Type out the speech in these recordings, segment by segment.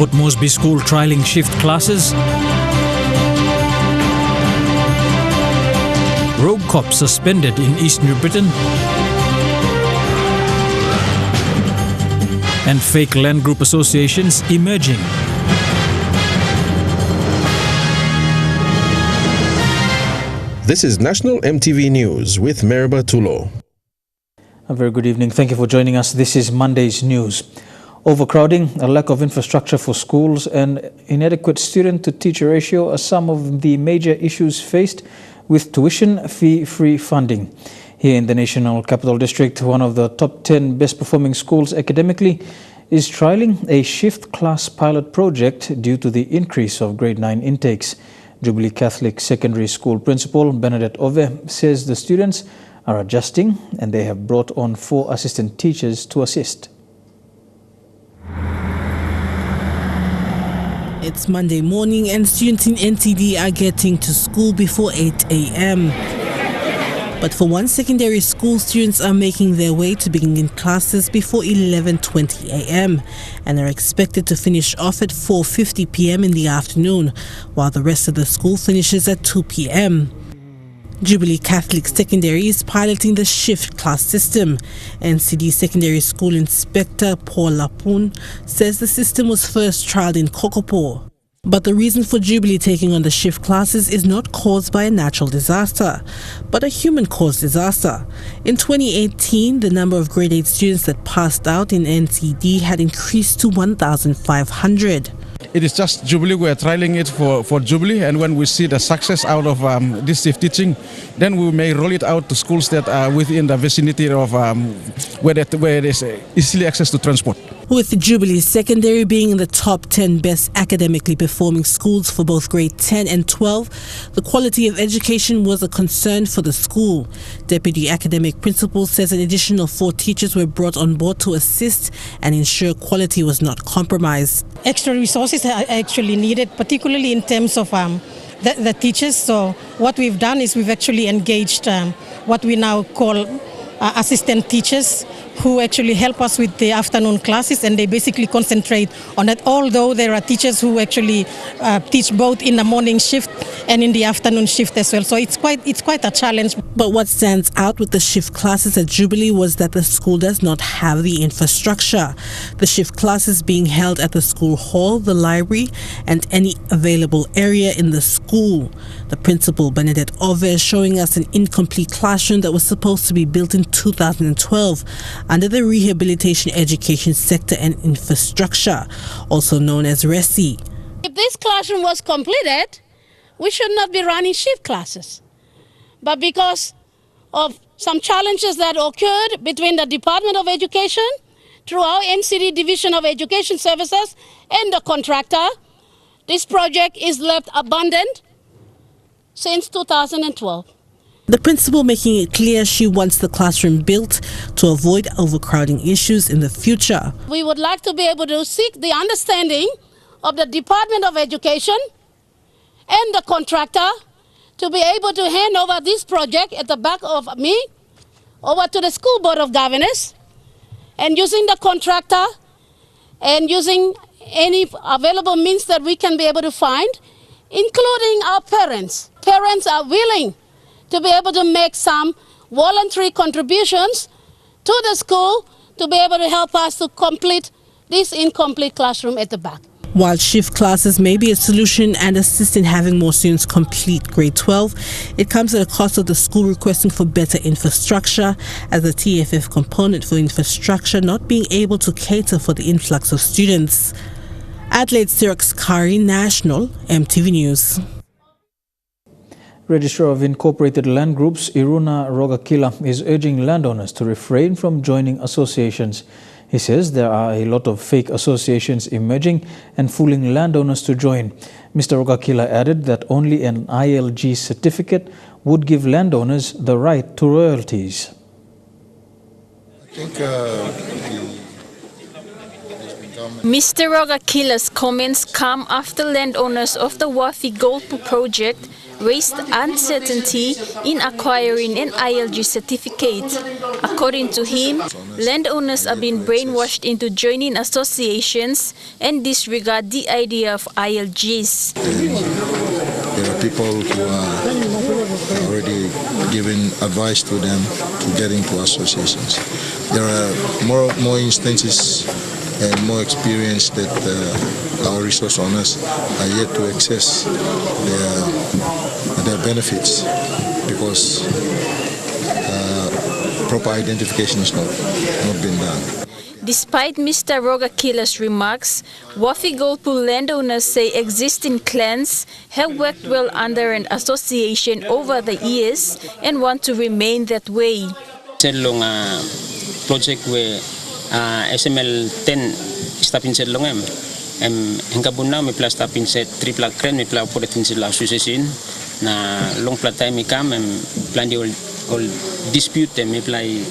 Port Moresby School trialling shift classes. Rogue cop suspended in East New Britain. And fake land group associations emerging. This is National EMTV News with Morobe Tulo. A very good evening. Thank you for joining us. This is Monday's news. Overcrowding, a lack of infrastructure for schools, and inadequate student-to-teacher ratio are some of the major issues faced with tuition fee-free funding. Here in the National Capital District, one of the top 10 best-performing schools academically is trialling a shift class pilot project due to the increase of grade 9 intakes. Jubilee Catholic Secondary School Principal Bernadette Ove says the students are adjusting and they have brought on 4 assistant teachers to assist. It's Monday morning and students in NTD are getting to school before 8 a.m. But for one secondary school, students are making their way to beginning classes before 11:20 a.m. and are expected to finish off at 4:50 p.m. in the afternoon, while the rest of the school finishes at 2 p.m. Jubilee Catholic Secondary is piloting the shift class system. NCD Secondary School Inspector Paul Lapun says the system was first trialed in Kokopo. But the reason for Jubilee taking on the shift classes is not caused by a natural disaster, but a human-caused disaster. In 2018, the number of grade 8 students that passed out in NCD had increased to 1,500. It is just Jubilee. We are trialing it for Jubilee, and when we see the success out of this shift teaching, then we may roll it out to schools that are within the vicinity of where there is easily access to transport. With Jubilee Secondary being in the top 10 best academically performing schools for both grade 10 and 12, the quality of education was a concern for the school. Deputy Academic Principal says an additional 4 teachers were brought on board to assist and ensure quality was not compromised. Extra resources are actually needed, particularly in terms of the teachers. So what we've done is we've actually engaged what we now call assistant teachers, who actually help us with the afternoon classes, and they basically concentrate on that, although there are teachers who actually teach both in the morning shift and in the afternoon shift as well. So it's quite a challenge. But what stands out with the shift classes at Jubilee was that the school does not have the infrastructure. The shift classes being held at the school hall, the library, and any available area in the school. The principal, Bernadette Ove, showing us an incomplete classroom that was supposed to be built in 2012 under the Rehabilitation Education Sector and Infrastructure, also known as RESI. If this classroom was completed, we should not be running shift classes. But because of some challenges that occurred between the Department of Education, through our NCD Division of Education Services, and the contractor, this project is left abandoned since 2012. The principal making it clear she wants the classroom built to avoid overcrowding issues in the future. We would like to be able to seek the understanding of the Department of Education and the contractor to be able to hand over this project at the back of me over to the School Board of Governors, and using the contractor and using any available means that we can be able to find, including our parents. Parents are willing to be able to make some voluntary contributions to the school to be able to help us to complete this incomplete classroom at the back. While shift classes may be a solution and assist in having more students complete grade 12, it comes at a cost of the school requesting for better infrastructure, as the TFF component for infrastructure not being able to cater for the influx of students. Adelaide Siraks Kari, National EMTV News. Registrar of Incorporated Land Groups, Iruna Rogakila, is urging landowners to refrain from joining associations. He says there are a lot of fake associations emerging and fooling landowners to join. Mr. Rogakila added that only an ILG certificate would give landowners the right to royalties. I think Mr. Rogakila's comments come after landowners of the Wafi Gold project raised uncertainty in acquiring an ILG certificate. According to him, Landowners are being brainwashed into joining associations and disregard the idea of ILGs. There are people who are already giving advice to them to get into associations. There are more instances and more experience that our resource owners are yet to access their benefits because proper identification is not being done. Despite Mr. Rogakila's remarks, Wafi Goldpool landowners say existing clans have worked well under an association over the years and want to remain that way. Project where SML 10 stapin set long hingga me plus stapin set triple kren me plus podetin set association na long plat time me kam plan di all dispute me play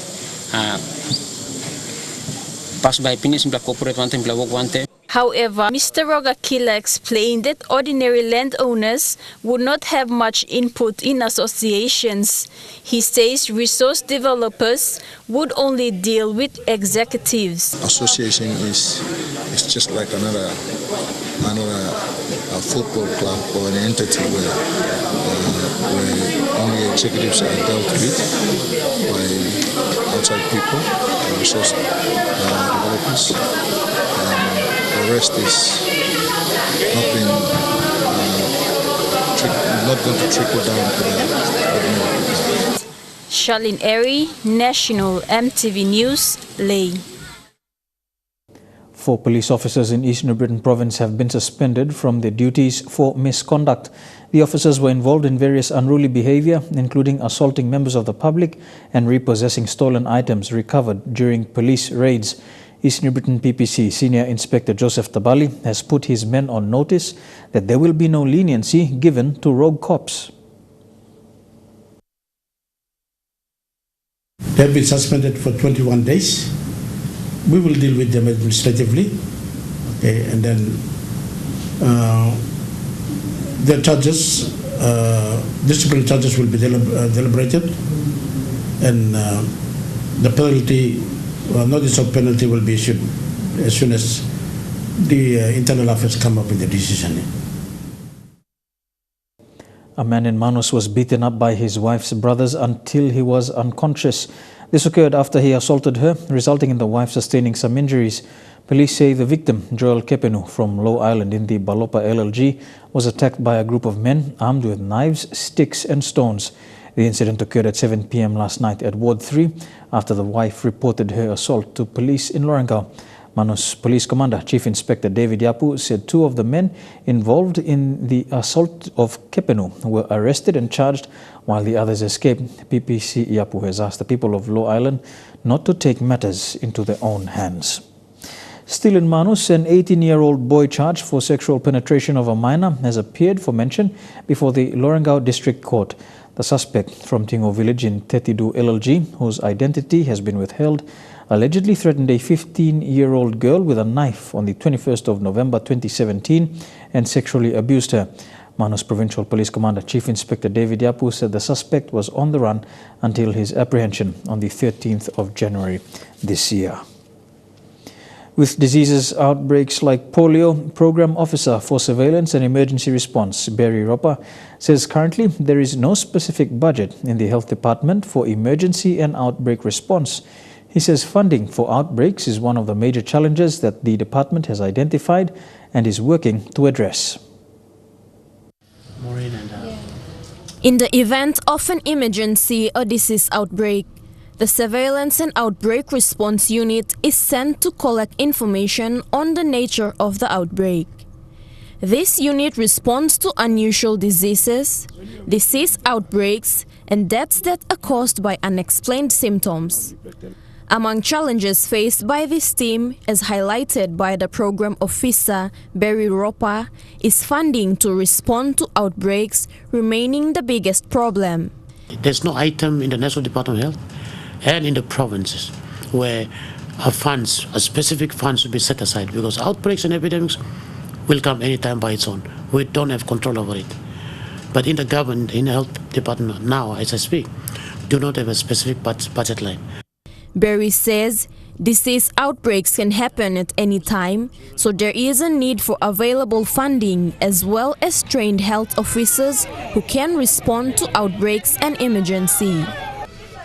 pass by finish me corporate one time work one time. However, Mr. Rogakila explained that ordinary landowners would not have much input in associations. He says resource developers would only deal with executives. Association is just like another football club or an entity where only executives are dealt with by outside people, resource developers. The rest is not going to trickle down to the ordinary people. Charlene Airy, National EMTV News, Ley. 4 police officers in East New Britain Province have been suspended from their duties for misconduct. The officers were involved in various unruly behaviour, including assaulting members of the public and repossessing stolen items recovered during police raids. East New Britain PPC Senior Inspector Joseph Tabali has put his men on notice that there will be no leniency given to rogue cops. They have been suspended for 21 days. We will deal with them administratively, okay, and then their charges, disciplinary charges will be deliberated, and the penalty, notice of penalty will be issued as soon as the internal affairs come up with a decision. A man in Manus was beaten up by his wife's brothers until he was unconscious. This occurred after he assaulted her, resulting in the wife sustaining some injuries. Police say the victim, Joel Kepenu from Low Island in the Balopa LLG, was attacked by a group of men armed with knives, sticks and stones. The incident occurred at 7 p.m. last night at Ward 3 after the wife reported her assault to police in Lorengau. Manus Police Commander Chief Inspector David Yapu said 2 of the men involved in the assault of Kepenu were arrested and charged while the others escaped. PPC Yapu has asked the people of Low Island not to take matters into their own hands. Still in Manus, an 18-year-old boy charged for sexual penetration of a minor has appeared for mention before the Lorengau District Court. The suspect from Tingo Village in Tetidu LLG, whose identity has been withheld, allegedly threatened a 15-year-old girl with a knife on the 21st of November 2017 and sexually abused her. Manus Provincial Police Commander Chief Inspector David Yapu said the suspect was on the run until his apprehension on the 13th of January this year. With diseases outbreaks like polio, Program Officer for Surveillance and Emergency Response, Barry Roper, says currently there is no specific budget in the Health Department for emergency and outbreak response. He says funding for outbreaks is one of the major challenges that the department has identified and is working to address. In the event of an emergency or disease outbreak, the Surveillance and Outbreak Response Unit is sent to collect information on the nature of the outbreak. This unit responds to unusual diseases, disease outbreaks, and deaths that are caused by unexplained symptoms. Among challenges faced by this team, as highlighted by the Program Officer Barry Roper, is funding to respond to outbreaks remaining the biggest problem. There's no item in the National Department of Health and in the provinces where specific funds will be set aside, because outbreaks and epidemics will come anytime by its own. We don't have control over it. But in the government, in the health department now, as I speak, do not have a specific budget line. Berry says disease outbreaks can happen at any time, so there is a need for available funding as well as trained health officers who can respond to outbreaks and emergency.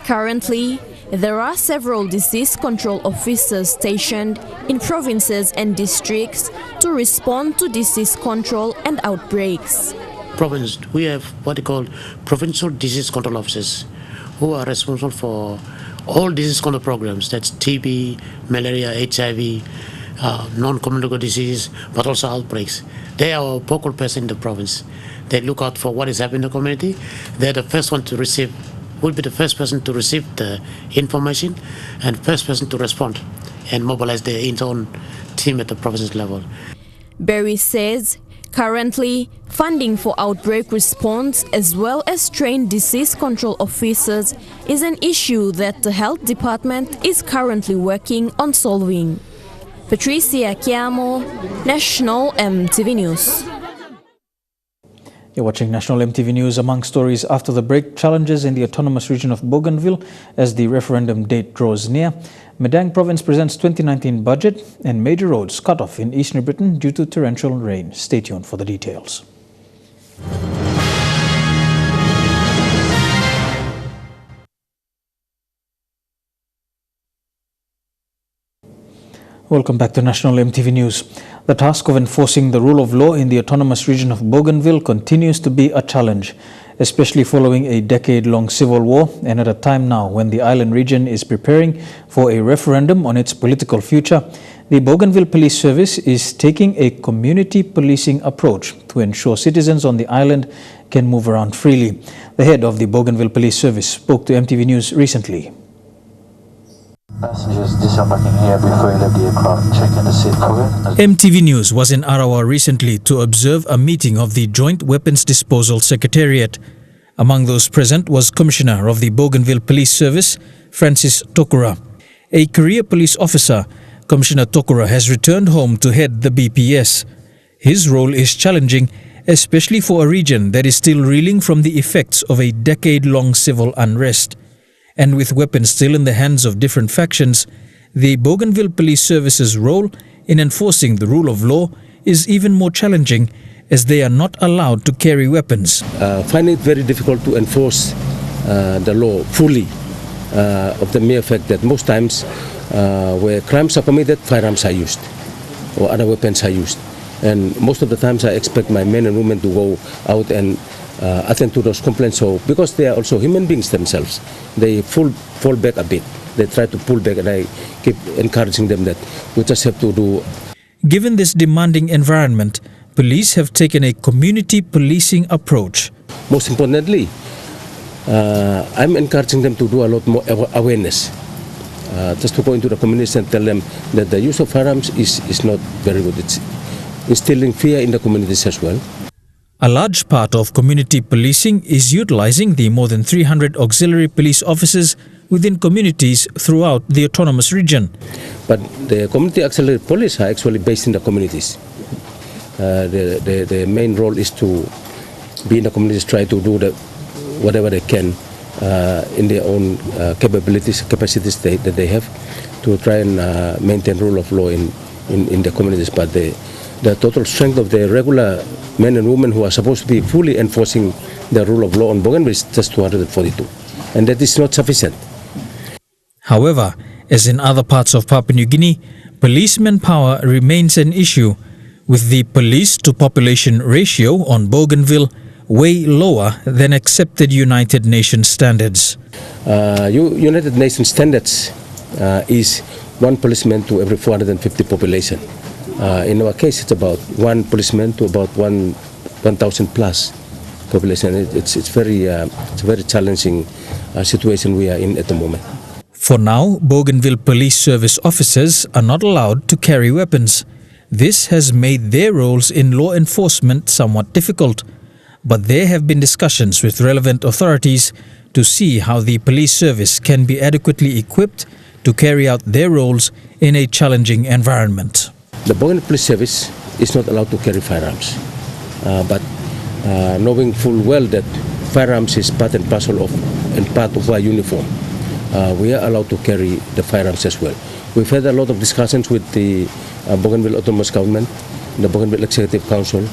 Currently, there are several disease control officers stationed in provinces and districts to respond to disease control and outbreaks. Province, we have what they call provincial disease control officers who are responsible for all disease control programs. That's TB, malaria, HIV, non-communicable disease, but also outbreaks. They are a focal person in the province. They look out for what is happening in the community. They're the first one to receive, will be the first person to receive the information and first person to respond and mobilize their own team at the province level. Berry says currently, funding for outbreak response as well as trained disease control officers is an issue that the health department is currently working on solving. Patricia Chiamo, National EMTV News. You're watching National EMTV News. Among stories after the break, challenges in the autonomous region of Bougainville as the referendum date draws near. Medang province presents 2019 budget and major roads cut off in eastern Britain due to torrential rain. Stay tuned for the details. Welcome back to National EMTV News. The task of enforcing the rule of law in the autonomous region of Bougainville continues to be a challenge, especially following a decade-long civil war and at a time now when the island region is preparing for a referendum on its political future. The Bougainville Police Service is taking a community policing approach to ensure citizens on the island can move around freely. The head of the Bougainville Police Service spoke to EMTV News recently. Passengers disembarking here before you leave the aircraft, checking the seat pocket. EMTV News was in Arawa recently to observe a meeting of the Joint Weapons Disposal Secretariat. Among those present was Commissioner of the Bougainville Police Service, Francis Tokura. A career police officer, Commissioner Tokura has returned home to head the BPS. His role is challenging, especially for a region that is still reeling from the effects of a decade-long civil unrest. And with weapons still in the hands of different factions, the Bougainville Police Service's role in enforcing the rule of law is even more challenging as they are not allowed to carry weapons. Find it very difficult to enforce the law fully of the mere fact that most times where crimes are committed, firearms are used or other weapons are used. And most of the times I expect my men and women to go out and attend to those complaints. So because they are also human beings themselves, they fall back a bit. They try to pull back, and I keep encouraging them that we just have to do. Given this demanding environment, police have taken a community policing approach. Most importantly, I'm encouraging them to do a lot more awareness. Just to go into the communities and tell them that the use of firearms is not very good. It's instilling fear in the communities as well. A large part of community policing is utilizing the more than 300 auxiliary police officers within communities throughout the autonomous region. But the community auxiliary police are actually based in the communities. The main role is to be in the communities, try to do whatever they can in their own capacities that they have to try and maintain rule of law in the communities. But the total strength of the regular men and women who are supposed to be fully enforcing the rule of law on Bougainville is just 242. And that is not sufficient. However, as in other parts of Papua New Guinea, police manpower remains an issue, with the police to population ratio on Bougainville way lower than accepted United Nations standards. United Nations standards is one policeman to every 450 population. In our case, it's about one policeman to about 1,000 plus population. It's a very challenging situation we are in at the moment. For now, Bougainville Police Service officers are not allowed to carry weapons. This has made their roles in law enforcement somewhat difficult. But there have been discussions with relevant authorities to see how the police service can be adequately equipped to carry out their roles in a challenging environment. The Bougainville Police Service is not allowed to carry firearms, but knowing full well that firearms is part and parcel of and part of our uniform, we are allowed to carry the firearms as well. We've had a lot of discussions with the Bougainville Autonomous Government, the Bougainville Executive Council,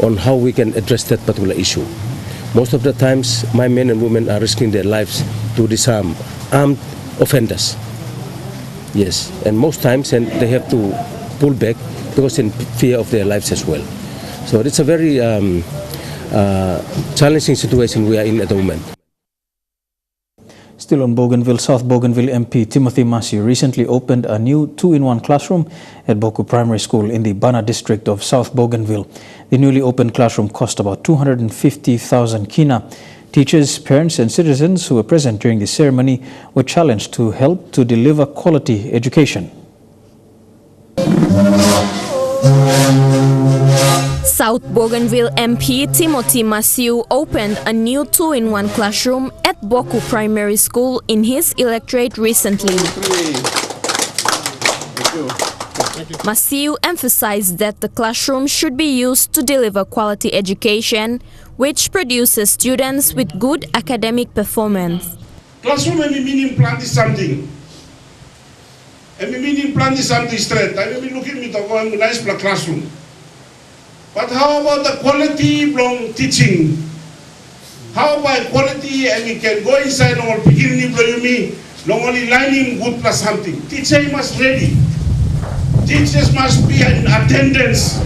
on how we can address that particular issue. Most of the times, my men and women are risking their lives to disarm armed offenders. Yes, and most times and they have to pull back because in fear of their lives as well. So it's a very challenging situation we are in at the moment. Still on Bougainville, South Bougainville MP Timothy Masiu recently opened a new 2-in-1 classroom at Boku Primary School in the Bana district of South Bougainville. The newly opened classroom cost about 250,000 kina. Teachers, parents and citizens who were present during the ceremony were challenged to help to deliver quality education. South Bougainville MP Timothy Masiu opened a new 2-in-1 classroom at Boku Primary School in his electorate recently. Masiu emphasized that the classroom should be used to deliver quality education, which produces students with good academic performance. Classroom meaning plant is something. Meaning plant is something straight. I mean looking at the nice classroom. But how about the quality from teaching? How about quality and we can go inside and beginning me, not only lining good plus something. Teacher must ready. Teachers must be in attendance.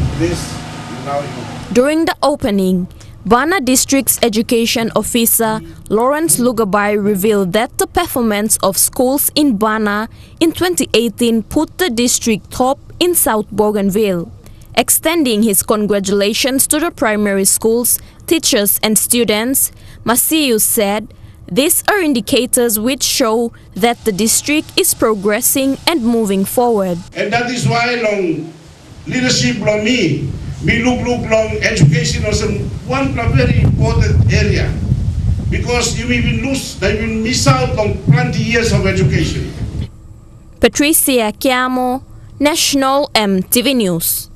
During the opening, Bana District's Education Officer Lawrence Lugabai revealed that the performance of schools in Bana in 2018 put the district top in South Bougainville. Extending his congratulations to the primary schools, teachers and students, Masiu said, "These are indicators which show that the district is progressing and moving forward." And that is why long leadership long me look long education was one very important area. Because you will lose, they will miss out on 20 years of education. Patricia Chiamo, National MTV News.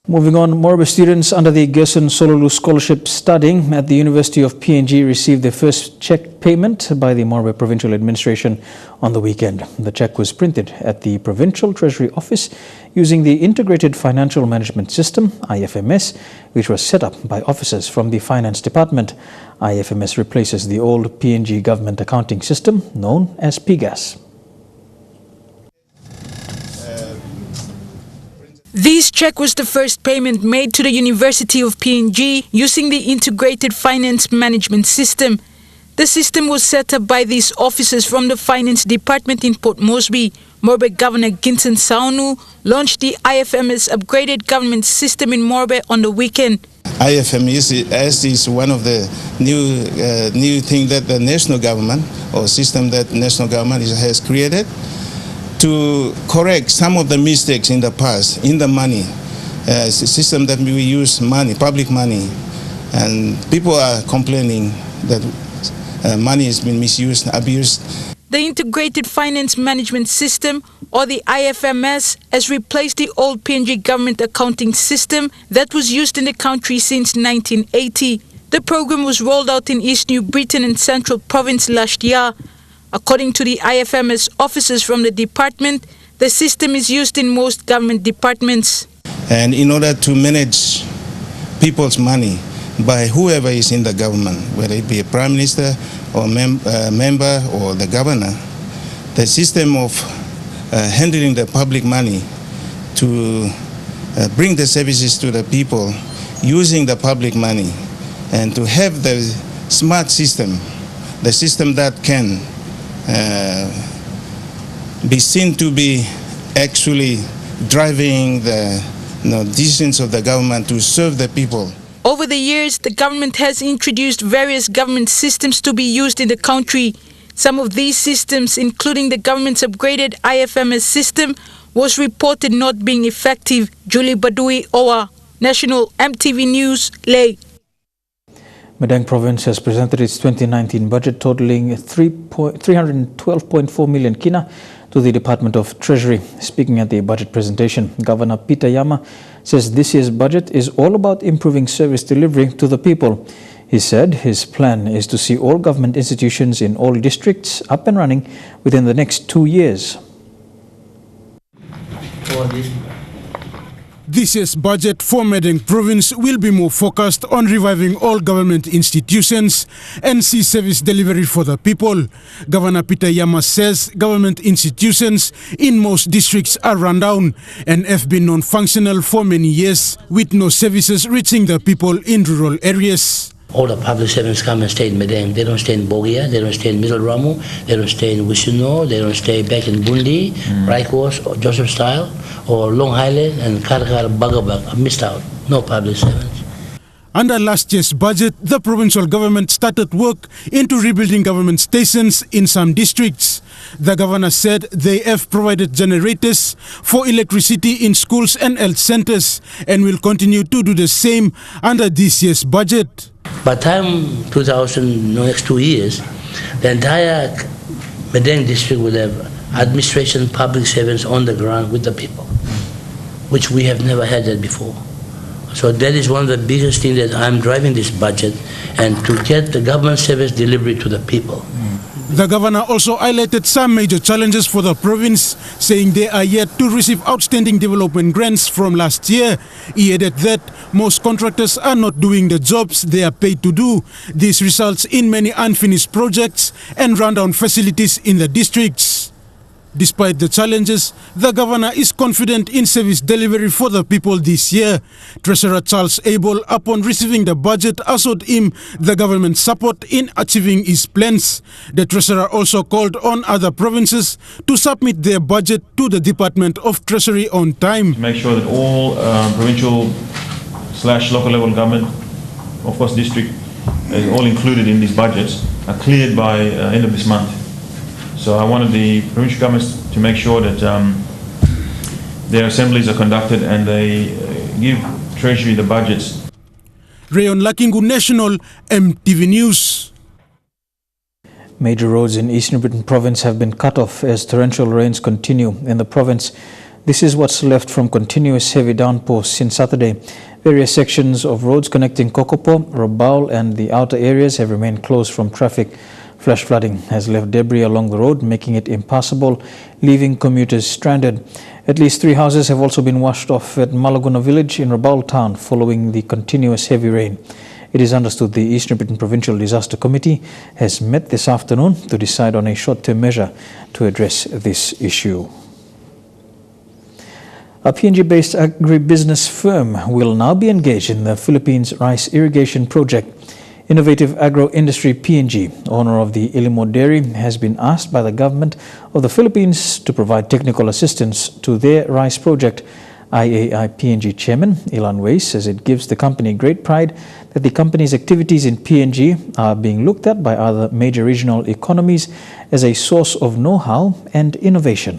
Moving on, Morobe students under the Gerson Sololu Scholarship studying at the University of PNG received their first check payment by the Morobe Provincial Administration on the weekend. The check was printed at the Provincial Treasury Office using the Integrated Financial Management System, IFMS, which was set up by officers from the Finance Department. IFMS replaces the old PNG government accounting system known as PGAS. This check was the first payment made to the University of PNG using the Integrated Finance Management System. The system was set up by these officers from the Finance Department in Port Moresby. Morobe Governor Ginson Saunu launched the IFMS upgraded government system in Morobe on the weekend. IFMS is one of the new thing that the national government or system that national government has created to correct some of the mistakes in the past in the money system that we use money, public money, and people are complaining that money has been misused, abused. The Integrated Finance Management System, or the IFMS, has replaced the old PNG government accounting system that was used in the country since 1980. The program was rolled out in East New Britain and Central Province last year. According to the IFMS officers from the department, the system is used in most government departments. And in order to manage people's money by whoever is in the government, whether it be a prime minister or member or the governor, the system of handling the public money to bring the services to the people using the public money and to have the smart system, the system that can be seen to be actually driving the decisions of the government to serve the people. Over the years, the government has introduced various government systems to be used in the country. Some of these systems, including the government's upgraded IFMS system, was reported not being effective. Julie Badui Owa, National MTV News, Leh. Madang Province has presented its 2019 budget totaling 312.4 million kina to the Department of Treasury. Speaking at the budget presentation, Governor Peter Yama says this year's budget is all about improving service delivery to the people. He said his plan is to see all government institutions in all districts up and running within the next 2 years. This year's budget for Madang province will be more focused on reviving all government institutions and see service delivery for the people. Governor Peter Yama says government institutions in most districts are run down and have been non-functional for many years, with no services reaching the people in rural areas. All the public servants come and stay in Madang. They don't stay in Bogia, they don't stay in Middle Ramu, they don't stay in Wisuno, they don't stay back in Bundi, Raikos, or Joseph Style, or Long Highland, and Karkar, Bagabag. I missed out. No public servants. Under last year's budget, the provincial government started work into rebuilding government stations in some districts. The governor said they have provided generators for electricity in schools and health centers and will continue to do the same under this year's budget. By the time 2000, next 2 years, the entire Madang district will have administration, public servants on the ground with the people, which we have never had that before. So that is one of the biggest things that I'm driving this budget, and to get the government service delivery to the people. The governor also highlighted some major challenges for the province, saying they are yet to receive outstanding development grants from last year. He added that most contractors are not doing the jobs they are paid to do. This results in many unfinished projects and rundown facilities in the districts. Despite the challenges, the governor is confident in service delivery for the people this year. Treasurer Charles Abel, upon receiving the budget, assured him the government's support in achieving his plans. The treasurer also called on other provinces to submit their budget to the Department of Treasury on time. To make sure that all provincial/local level government, of course district, all included in these budgets, are cleared by end of this month. So I wanted the provincial governments to make sure that their assemblies are conducted and they give Treasury the budgets. Rayon Lakingu National, EMTV News. Major roads in Eastern Britain province have been cut off as torrential rains continue in the province. This is what's left from continuous heavy downpours since Saturday. Various sections of roads connecting Kokopo, Rabaul and the outer areas have remained closed from traffic. Flash flooding has left debris along the road, making it impassable, leaving commuters stranded. At least 3 houses have also been washed off at Muya Village in Rabaul town following the continuous heavy rain. It is understood the Eastern Britain Provincial Disaster Committee has met this afternoon to decide on a short-term measure to address this issue. A PNG-based agribusiness firm will now be engaged in the Philippines rice irrigation project. Innovative Agro Industry PNG, owner of the Ilimo Dairy, has been asked by the government of the Philippines to provide technical assistance to their rice project. IAI PNG Chairman Ilan Weiss says it gives the company great pride that the company's activities in PNG are being looked at by other major regional economies as a source of know-how and innovation.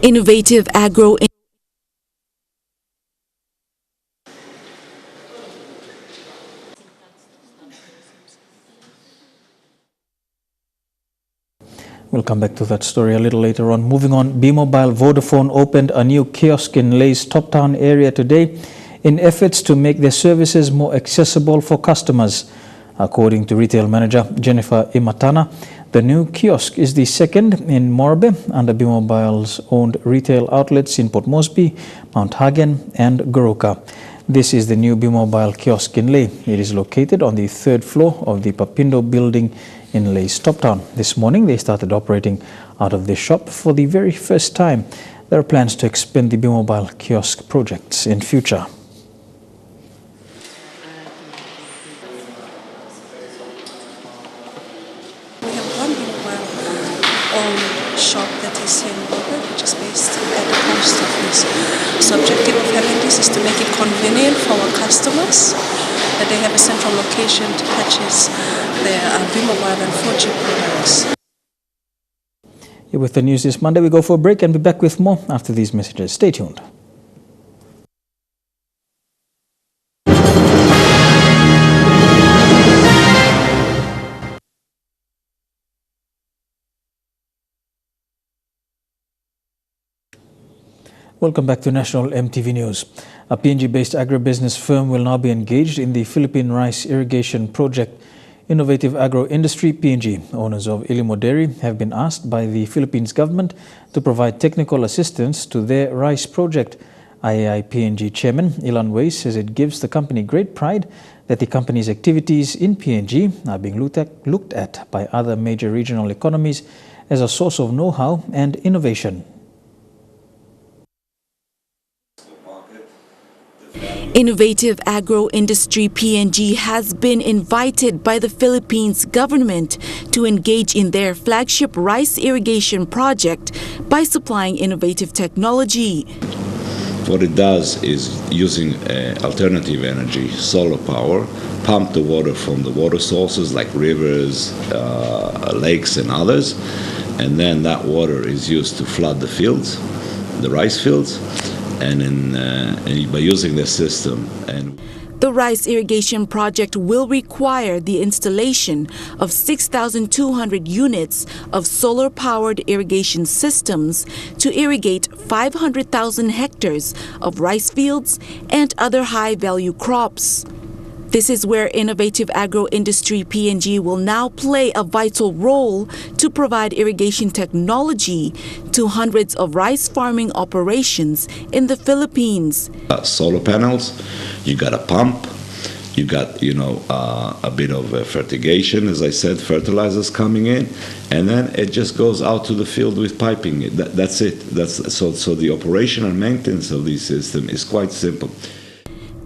Innovative Agro We'll come back to that story a little later on. Moving on, B-Mobile Vodafone opened a new kiosk in Lae's Top Town area today in efforts to make their services more accessible for customers. According to retail manager Jennifer Imatana, the new kiosk is the second in Morobe under B-Mobile's owned retail outlets in Port Moresby, Mount Hagen and Goroka. This is the new B-Mobile kiosk in Lae. It is located on the 3rd floor of the Papindo building in Lae's Top Town. This morning they started operating out of this shop for the very first time. There are plans to expand the B-Mobile kiosk projects in future. We have one B-Mobile shop that is in Morobe, which is based at the post office. So the objective of having this is to make it convenient for our customers, that they have a central location to purchase their B-Mobile and 4G products. With the news this Monday, we go for a break and be back with more after these messages. Stay tuned. Welcome back to National MTV News. A PNG-based agribusiness firm will now be engaged in the Philippine rice irrigation project. Innovative Agro Industry PNG, owners of Ilimo Dairy, have been asked by the Philippines government to provide technical assistance to their rice project. IAI PNG Chairman Ilan Weiss says it gives the company great pride that the company's activities in PNG are being looked at by other major regional economies as a source of know-how and innovation. Innovative Agro Industry PNG has been invited by the Philippines government to engage in their flagship rice irrigation project by supplying innovative technology. What it does is using alternative energy, solar power, pump the water from the water sources like rivers, lakes and others, and then that water is used to flood the fields, the rice fields. And by using this system. The rice irrigation project will require the installation of 6,200 units of solar-powered irrigation systems to irrigate 500,000 hectares of rice fields and other high-value crops. This is where Innovative Agro Industry PNG will now play a vital role to provide irrigation technology to hundreds of rice farming operations in the Philippines. Solar panels, you got a pump, you got a bit of fertigation, as I said, fertilizers coming in, and then it just goes out to the field with piping. That's it. So the operation and maintenance of this system is quite simple.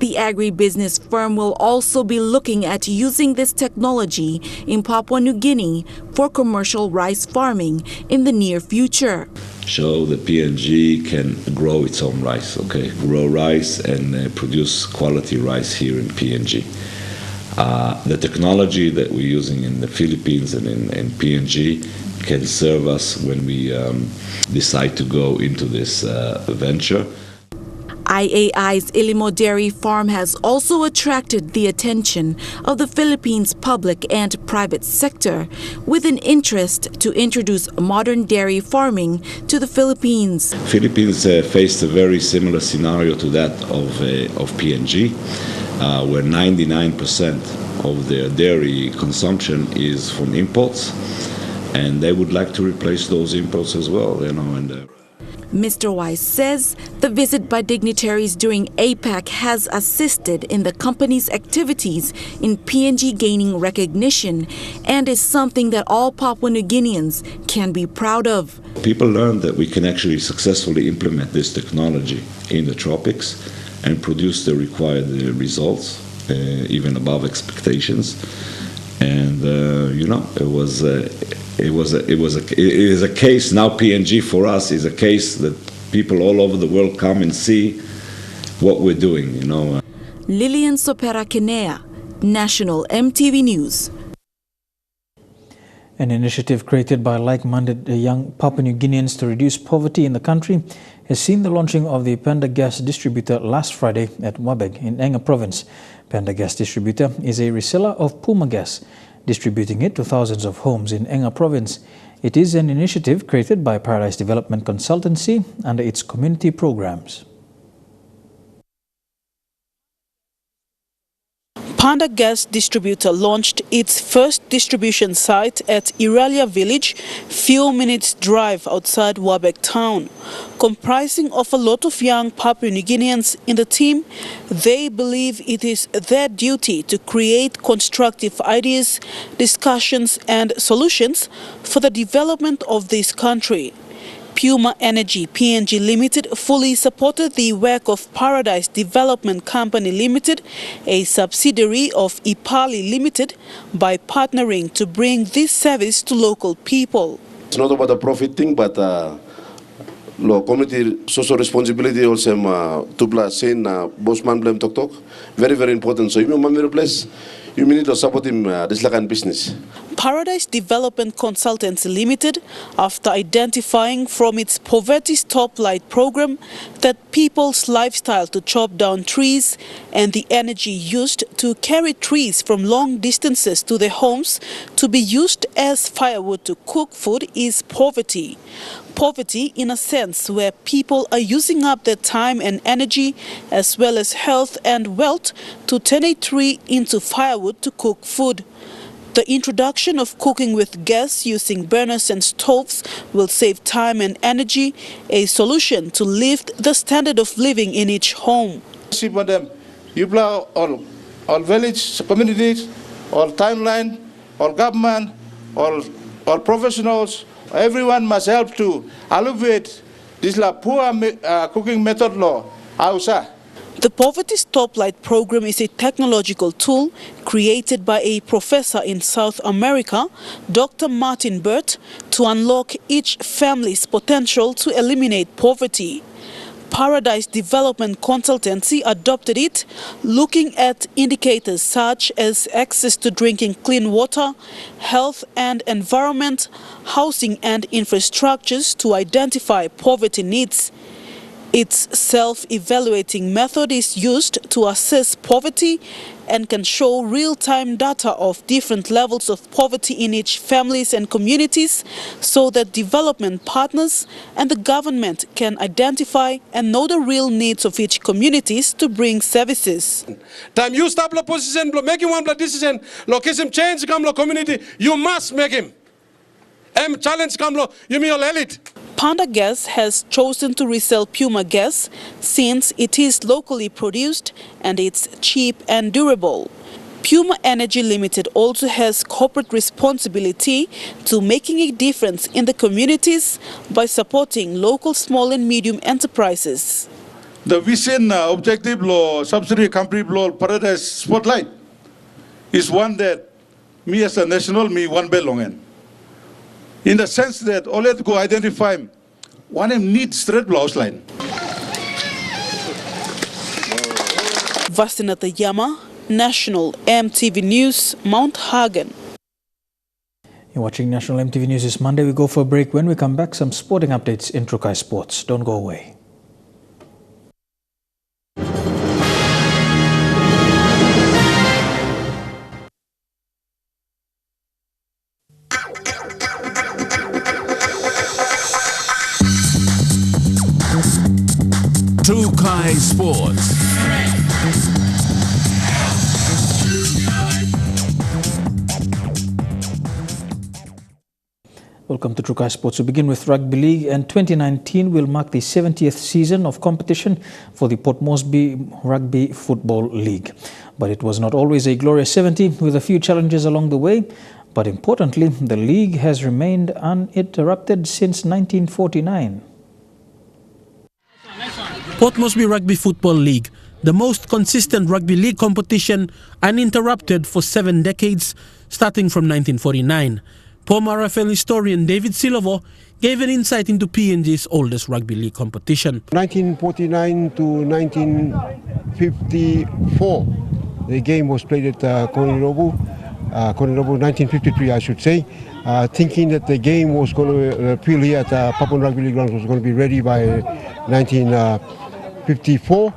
The agribusiness firm will also be looking at using this technology in Papua New Guinea for commercial rice farming in the near future. Show that PNG can grow its own rice, grow rice and produce quality rice here in PNG. The technology that we're using in the Philippines and in PNG can serve us when we decide to go into this venture. IAI's Ilimo Dairy Farm has also attracted the attention of the Philippines public and private sector with an interest to introduce modern dairy farming to the Philippines. Philippines faced a very similar scenario to that of PNG, where 99% of their dairy consumption is from imports, and they would like to replace those imports as well, Mr. Weiss says the visit by dignitaries during APAC has assisted in the company's activities in PNG gaining recognition and is something that all Papua New Guineans can be proud of. People learned that we can actually successfully implement this technology in the tropics and produce the required results, even above expectations. And it is a case now. PNG for us is a case that people all over the world come and see what we're doing. Lilian Sopera Kenea, National MTV News. An initiative created by like-minded young Papua New Guineans to reduce poverty in the country has seen the launching of the Panda Gas Distributor last Friday at Wabeg in Enga Province. Panda Gas Distributor is a reseller of Puma Gas, distributing it to thousands of homes in Enga Province. It is an initiative created by Paradise Development Consultancy under its community programs. Panda Gas Distributor launched its first distribution site at Muya Village, few minutes drive outside Wabeg town. Comprising of a lot of young Papua New Guineans in the team, they believe it is their duty to create constructive ideas, discussions and solutions for the development of this country. Puma Energy PNG Limited fully supported the work of Paradise Development Company Limited, a subsidiary of Ipali Limited, by partnering to bring this service to local people. It's not about a profit thing, but community social responsibility also to plus saying boss man blame tok very important. So if you remember place, you need to support him this lakan business. Paradise Development Consultancy Limited, after identifying from its poverty stoplight program that people's lifestyle to chop down trees and the energy used to carry trees from long distances to their homes to be used as firewood to cook food is poverty. Poverty in a sense where people are using up their time and energy as well as health and wealth to turn a tree into firewood to cook food. The introduction of cooking with gas using burners and stoves will save time and energy, a solution to lift the standard of living in each home. You blow all village communities, all timeline, all government, all professionals, everyone must help to alleviate this poor cooking method law. The Poverty Stoplight program is a technological tool created by a professor in South America, Dr. Martin Burt, to unlock each family's potential to eliminate poverty. Paradise Development Consultancy adopted it, looking at indicators such as access to drinking clean water, health and environment, housing and infrastructures to identify poverty needs. Its self-evaluating method is used to assess poverty and can show real-time data of different levels of poverty in each families and communities so that development partners and the government can identify and know the real needs of each communities to bring services. Time you stop the position, making one decision, location change come community, you must make him. Challenge come you mean your elite. Panda Gas has chosen to resell Puma gas since it is locally produced and it's cheap and durable. Puma Energy Limited also has corporate responsibility to making a difference in the communities by supporting local small and medium enterprises. The vision objective law, subsidiary company law, Paradise Spotlight is one that me as a national, me one belonging. In the sense that all have to go identify one of needs straight blouse line. Vastinata Yama, National EMTV News, Mount Hagen. You're watching National EMTV News this Monday. We go for a break. When we come back, some sporting updates in Trukai Sports. Don't go away. Trukai Sports. Welcome to Trukai Sports. We begin with Rugby League, and 2019 will mark the 70th season of competition for the Port Moresby Rugby Football League. But it was not always a glorious 70, with a few challenges along the way. But importantly, the league has remained uninterrupted since 1949. Port Moresby Rugby Football League, the most consistent rugby league competition, uninterrupted for 7 decades, starting from 1949. Poma RFL historian David Silovo gave an insight into PNG's oldest rugby league competition. 1949 to 1954, the game was played at Konirobu, 1953 I should say, thinking that the game was going to appeal here at Papuan Rugby League grounds was going to be ready by 1954.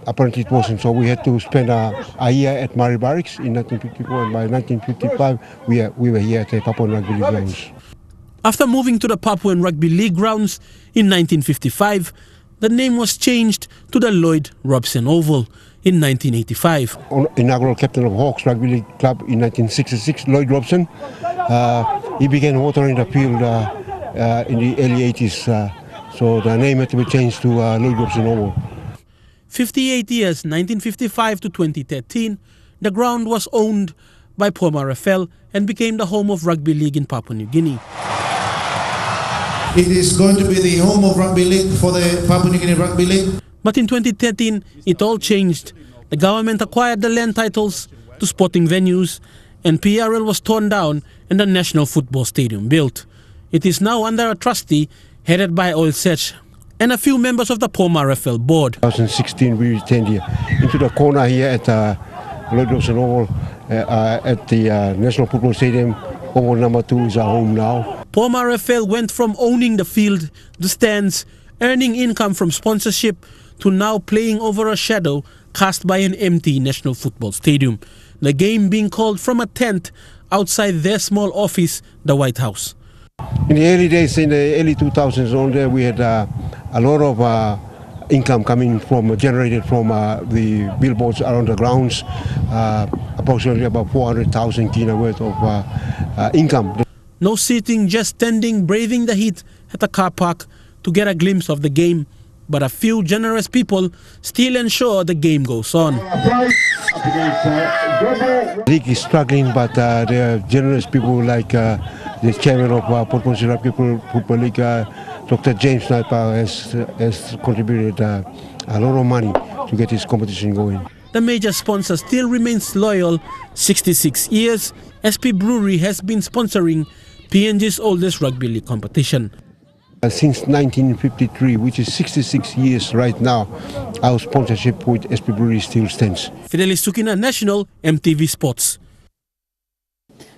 Apparently it wasn't, so we had to spend a year at Murray Barracks in 1954, and by 1955 we were here at the Papuan Rugby League grounds. After moving to the Papuan Rugby League grounds in 1955, the name was changed to the Lloyd Robson Oval in 1985. Inaugural captain of Hawks Rugby League Club in 1966, Lloyd Robson. He began watering the field in the early 80s, so the name had to be changed to Lloyd Robson Oval. 58 years, 1955 to 2013, the ground was owned by Poma RFL and became the home of rugby league in Papua New Guinea. It is going to be the home of rugby league for the Papua New Guinea Rugby League. But in 2013, it all changed. The government acquired the land titles to sporting venues, and PRL was torn down and the National Football Stadium built. It is now under a trustee headed by Oil Sech and a few members of the Poma RFL board. 2016 we returned here into the corner here at Lloyd Robson Oval at the National Football Stadium. Oval number 2 is our home now. Poma RFL went from owning the field, the stands, earning income from sponsorship, to now playing over a shadow cast by an empty National Football Stadium. The game being called from a tent outside their small office, the White House. In the early days, in the early 2000s, on there we had a lot of income coming from, generated from the billboards around the grounds, approximately about 400,000 kina worth of income. No seating, just standing, braving the heat at the car park to get a glimpse of the game. But a few generous people still ensure the game goes on. The league is struggling, but there are generous people like the chairman of Port Moresby Rugby Football League, Dr. James Sniper, has contributed a lot of money to get this competition going. The major sponsor still remains loyal. 66 years, SP Brewery has been sponsoring PNG's oldest rugby league competition. Since 1953, which is 66 years right now, our sponsorship with SP Brewery still stands. Fidelis Sukina, National EMTV Sports.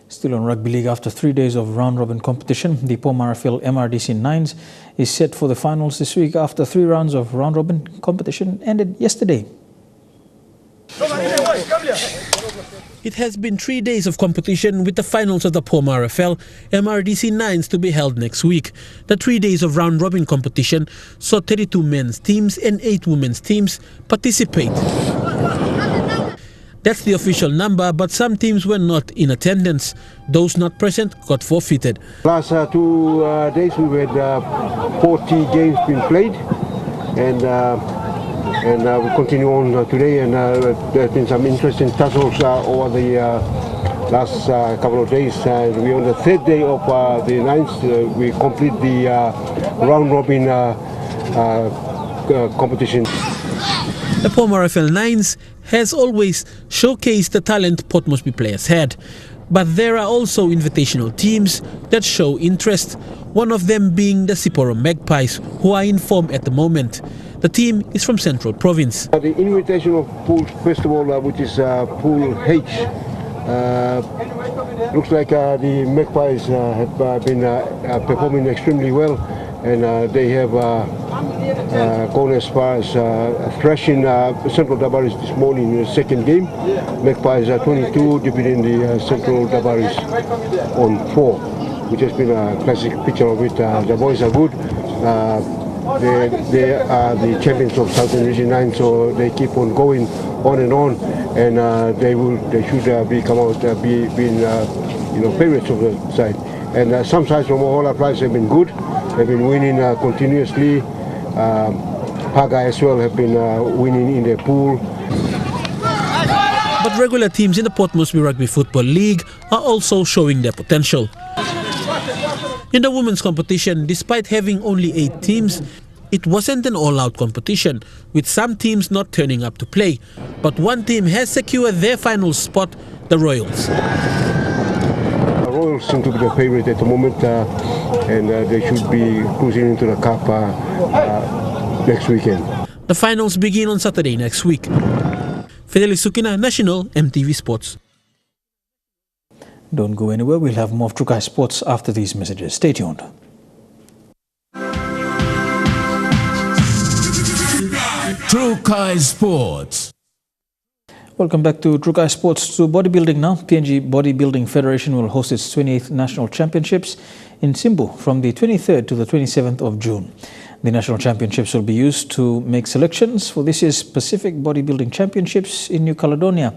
Still on Rugby League, after 3 days of round-robin competition, the Poma RFL MRDC Nines is set for the finals this week after 3 rounds of round-robin competition ended yesterday. It has been 3 days of competition with the finals of the Poma RFL MRDC Nines to be held next week. The 3 days of round-robin competition saw 32 men's teams and 8 women's teams participate. That's the official number, but some teams were not in attendance. Those not present got forfeited. Last 2 days we had 40 games being played, and we continue on today, and there's been some interesting tussles over the last couple of days. We're on the 3rd day of the ninth. We complete the round-robin competition. The Poma RFL Nines has always showcased the talent Port Moresby players had. But there are also invitational teams that show interest, one of them being the Siporo Magpies, who are in form at the moment. The team is from Central Province. The Invitational Pool Festival, which is Pool H, looks like the Magpies have been performing extremely well, and they have gone as far as thrashing Central Dabaris this morning in the 2nd game. Magpies are 22, defeating the Central Dabaris on 4, which has been a classic picture of it. The boys are good. They are the champions of Southern Region 9, so they keep on going on, and they should become out being favorites of the side. And some sides from all our players have been good. They've been winning continuously. Paga as well have been winning in their pool. But regular teams in the Port Moresby Rugby Football League are also showing their potential. In the women's competition, despite having only 8 teams, it wasn't an all-out competition, with some teams not turning up to play. But one team has secured their final spot, the Royals. The Royals seem to be the favourite at the moment, and they should be cruising into the cup next weekend. The finals begin on Saturday next week. Fidelis Sukina, National EMTV Sports. Don't go anywhere. We'll have more of Trukai Sports after these messages. Stay tuned. Trukai Sports. Welcome back to Trukai Sports. To bodybuilding now. PNG Bodybuilding Federation will host its 28th National Championships in Simbu from the 23rd to the 27th of June. The National Championships will be used to make selections for this year's Pacific Bodybuilding Championships in New Caledonia.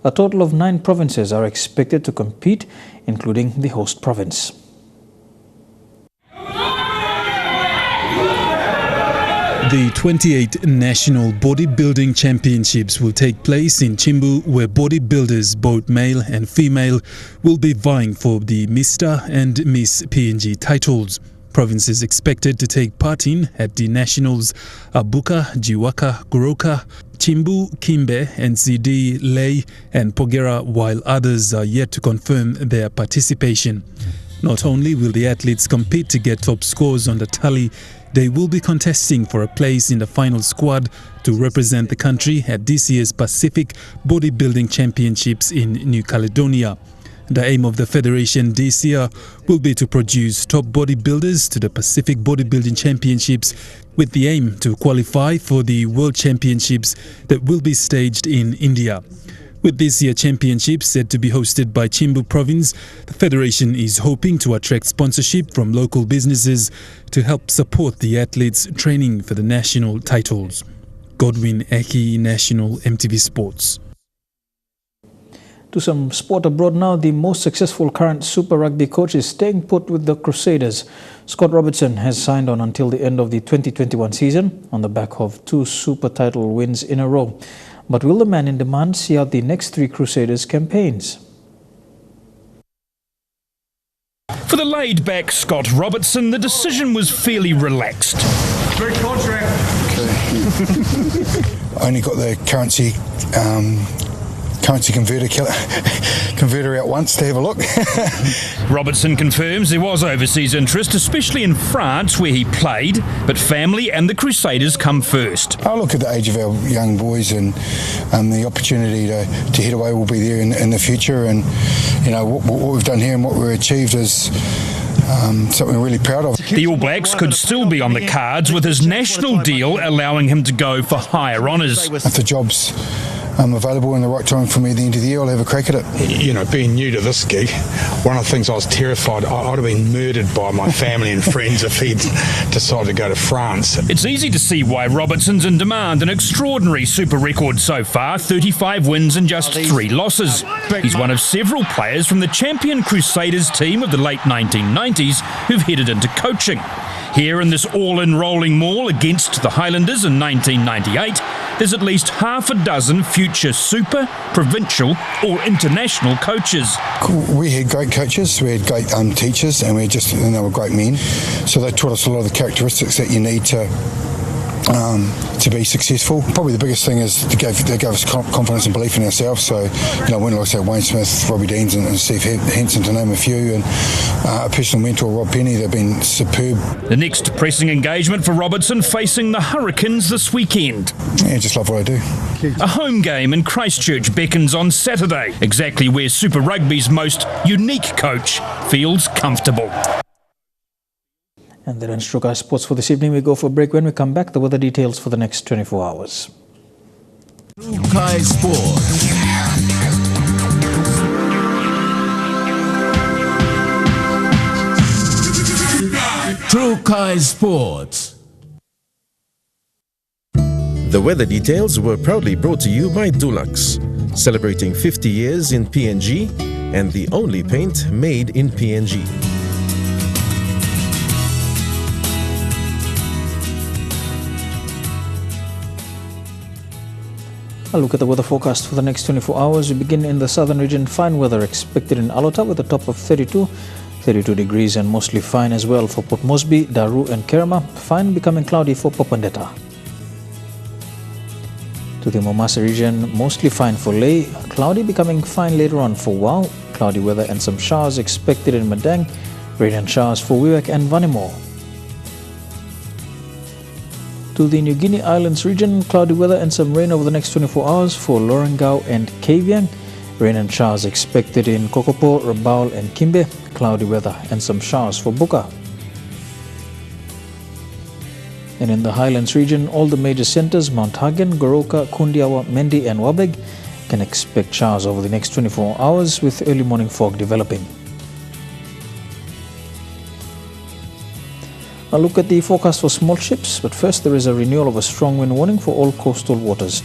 A total of 9 provinces are expected to compete, including the host province. The 28th National Bodybuilding Championships will take place in Chimbu, where bodybuilders, both male and female, will be vying for the Mr. and Miss PNG titles. Provinces expected to take part in at the Nationals are Buka, Jiwaka, Goroka, Chimbu, Kimbe, NCD, Ley and Pogera, while others are yet to confirm their participation. Not only will the athletes compete to get top scores on the tally, they will be contesting for a place in the final squad to represent the country at this year's Pacific Bodybuilding Championships in New Caledonia. The aim of the federation this year will be to produce top bodybuilders to the Pacific Bodybuilding Championships, with the aim to qualify for the World Championships that will be staged in India. With this year's championships said to be hosted by Chimbu Province, the federation is hoping to attract sponsorship from local businesses to help support the athletes training for the national titles. Godwin Eki, National EMTV Sports. To some sport abroad now, the most successful current Super Rugby coach is staying put with the Crusaders. Scott Robertson has signed on until the end of the 2021 season on the back of 2 Super title wins in a row. But will the man in demand see out the next 3 Crusaders campaigns? For the laid-back Scott Robertson, the decision was fairly relaxed. Great contract. Okay. Only got the currency converter out once to have a look. Robertson confirms there was overseas interest, especially in France where he played, but family and the Crusaders come first. I look at the age of our young boys and the opportunity to head away will be there in the future, and you know what we've done here and what we've achieved is something we're really proud of. The All Blacks could still be on the cards, with his national deal allowing him to go for higher honours. If the job's available in the right time for me at the end of the year, I'll have a crack at it. You know, being new to this gig, one of the things I was terrified, I'd have been murdered by my family and friends if he'd decided to go to France. It's easy to see why Robertson's in demand. An extraordinary super record so far, 35 wins and just 3 losses. He's one of several players from the champion Crusaders team of the late 1990s who've headed into coaching. Here in this all-in rolling maul against the Highlanders in 1998, there's at least half a dozen future super, provincial or international coaches. We had great coaches, we had great teachers, and they were great men. So they taught us a lot of the characteristics that you need to be successful. Probably the biggest thing is they gave us confidence and belief in ourselves. So, you know, when I say Wayne Smith, Robbie Deans and Steve Henson, to name a few, and a personal mentor, Rob Penny, they've been superb. The next pressing engagement for Robertson facing the Hurricanes this weekend. Yeah, just love what I do. A home game in Christchurch beckons on Saturday, exactly where Super Rugby's most unique coach feels comfortable. And that ends Tokura Sports for this evening. We go for a break. When we come back, the weather details for the next 24 hours. Tokura Sports. Tokura Sports. The weather details were proudly brought to you by Dulux, celebrating 50 years in PNG and the only paint made in PNG. A look at the weather forecast for the next 24 hours. We begin in the southern region. Fine weather expected in Alota with a top of 32 degrees and mostly fine as well for Port Moresby, Daru and Kerma. Fine becoming cloudy for Papandeta. To the Momasa region, mostly fine for Lae. Cloudy becoming fine later on for Wau. Cloudy weather and some showers expected in Madang. Rain and showers for Wewak and Vanimo. To the New Guinea Islands region, cloudy weather and some rain over the next 24 hours for Lorengau and Kavieng. Rain and showers expected in Kokopo, Rabaul and Kimbe. Cloudy weather and some showers for Buka. And in the Highlands region, all the major centres, Mount Hagen, Goroka, Kundiawa, Mendi and Wabeg, can expect showers over the next 24 hours with early morning fog developing. A look at the forecast for small ships, but first there is a renewal of a strong wind warning for all coastal waters.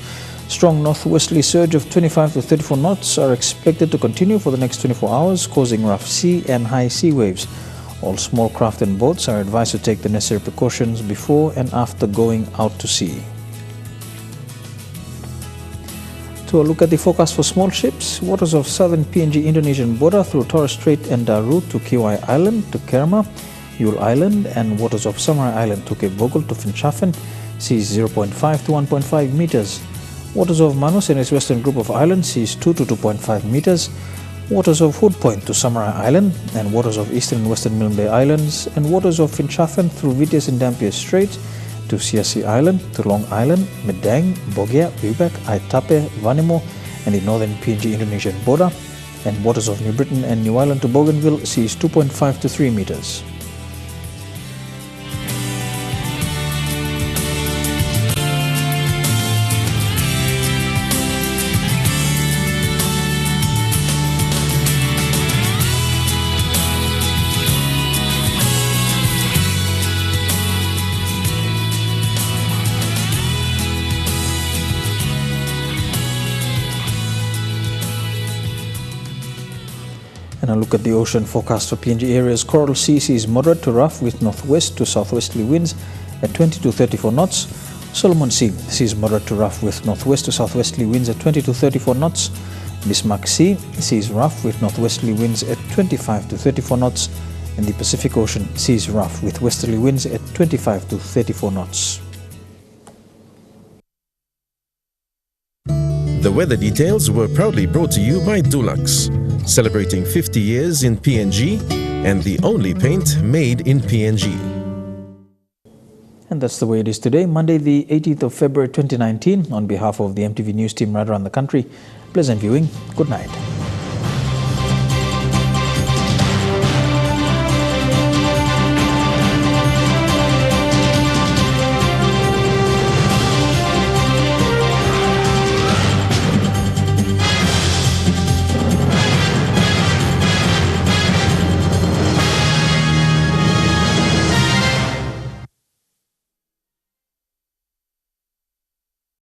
Strong northwesterly surge of 25 to 34 knots are expected to continue for the next 24 hours, causing rough sea and high sea waves. All small craft and boats are advised to take the necessary precautions before and after going out to sea. To a look at the forecast for small ships, waters of southern PNG Indonesian border through Torres Strait and Daru to Kiwai Island to Kerma, Yule Island, and waters of Samurai Island to Cape Vogel to Finchafen, seas 0.5 to 1.5 meters. Waters of Manus and its western group of islands, seas 2 to 2.5 meters. waters of Hood Point to Samarai Island, and waters of eastern and western Milne Bay Islands, and waters of Finchafen through Vitias and Dampier Strait to Siasi Island, to Long Island, Medang, Bogia, Ubak, Aitape, Vanimo, and the northern PNG Indonesian border, and waters of New Britain and New Ireland to Bougainville seas 2.5 to 3 meters. And a look at the ocean forecast for PNG areas. Coral Sea sees moderate to rough with northwest to southwesterly winds at 20 to 34 knots. Solomon Sea sees moderate to rough with northwest to southwesterly winds at 20 to 34 knots. Bismarck Sea sees rough with northwesterly winds at 25 to 34 knots. And the Pacific Ocean sees rough with westerly winds at 25 to 34 knots. The weather details were proudly brought to you by Dulux, celebrating 50 years in PNG and the only paint made in PNG. And that's the way it is today, Monday the 18th of February 2019. On behalf of the EMTV News team right around the country, pleasant viewing. Good night.